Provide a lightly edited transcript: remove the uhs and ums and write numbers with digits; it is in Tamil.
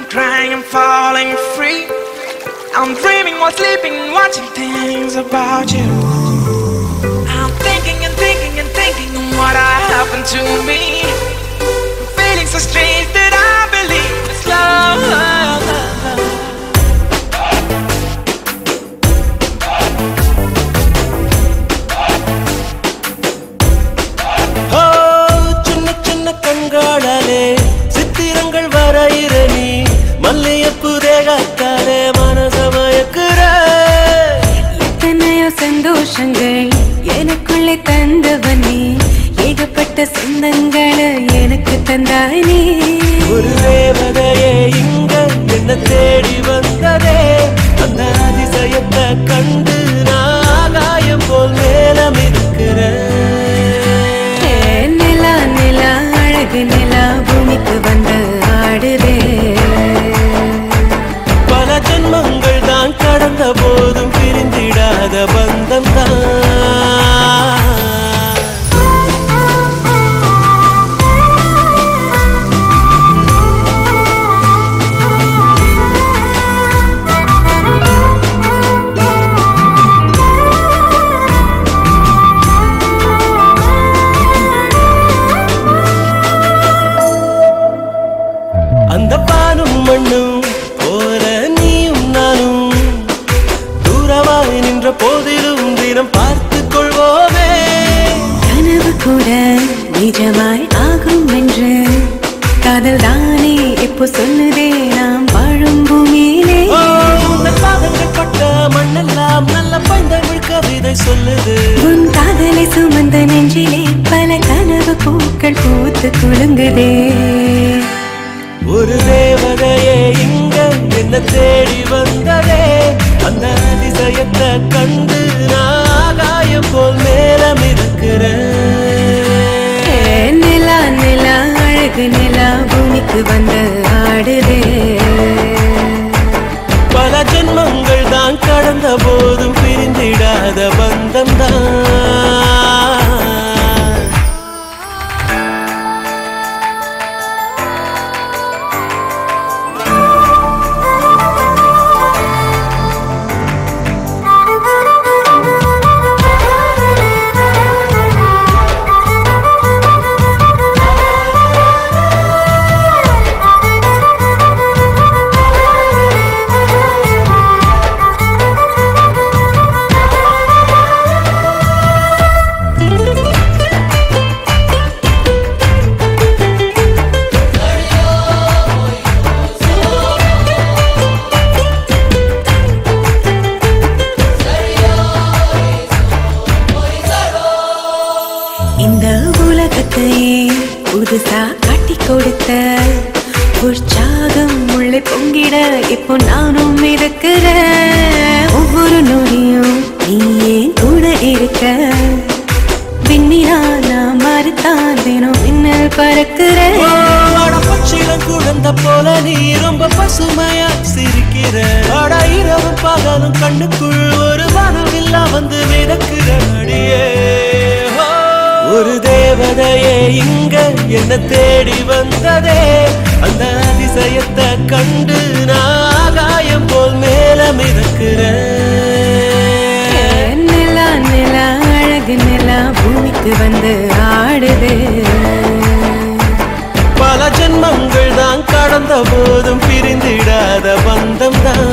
crying and falling free. I'm dreaming while sleeping, watching things about you. I'm thinking and thinking and thinking what happened to me. Feeling so strange that I believe it's love. கண்காளாலே சித்திரங்கள் வரையிற நீ மல்லியப்பு தேகத்தாலே மனசமயக்குற எத்தனையோ சந்தோஷங்கள் எனக்குள்ளே தந்தவன் நீ ஏகப்பட்ட சொந்தங்களை எனக்கு தந்தாய் நீ ஒரு தேவதையே இங்க என்ன தேடி வந்ததே அந்த அதிசயத்தை கண்டு நான் ஆகாயம் போல் மேலம் இருக்கிறேன் நிலா பூமிக்கு வந்து ஆடுதே பல ஜென்மங்கள் தான் கடந்த போதும் பிரிந்திடாத பந்தம் தான் அந்த பானும் மண்ணும் போல நீயும் நானும் தூரமாய் நின்ற போதிலும் தினம் பார்த்துக் கொள்வோமே கனவு கூட நிஜமாய் ஆகும் என்று காதல் தானே இப்போ சொல்லுதே நாம் வாழும் பூமியிலே பாதங்கள் பட்ட மண்ணெல்லாம் நல்ல பைந்தமிழ் கவிதை சொல்லுது உன் காதலை சுமந்த நெஞ்சிலே பல கனவு பூக்கள் பூத்து குலுங்குதே ஒரு தேவதையே இங்க என்ன தேடி வந்ததே அந்த அதிசயத்தை கண்டு நான் ஆகாயம் போல் மேலம் இருக்கிறேன் நிலா நிலா அழகு நிலா பூமிக்கு வந்து ஆடுதே பல ஜென்மங்கள் தான் கடந்த போதும் பிரிந்திடாத பந்தம் தான் இந்த உலகத்தையே புதுசா காட்டி கொடுத்த உற்சாகம் உள்ளே பொங்கிட இப்போ நானும் இருக்கிறேன் ஒவ்வொரு நொடியும் நீயே கூட இருக்க விண்ணிலா நான் மறுத்தான் தினம் மின்னல் பறக்கிறேன் பட்சிடம் குழந்த போல நீ ரொம்ப பசுமையா சிரிக்கிற இரவும் பகலும் கண்ணுக்குள் ஒரு வானவில்லா வந்து மிதக்கிற அடியே ஒரு தேவதையே இங்க என்ன தேடி வந்ததே அந்த அதிசயத்தை கண்டு நான் ஆகாயம் போல் மேலம் இருக்கிறேன் நிலா நிலா அழகு நிலா பூமிக்கு வந்து ஆடுதே பல ஜென்மங்கள் தான் கடந்த போதும் பிரிந்திடாத பந்தம் தான்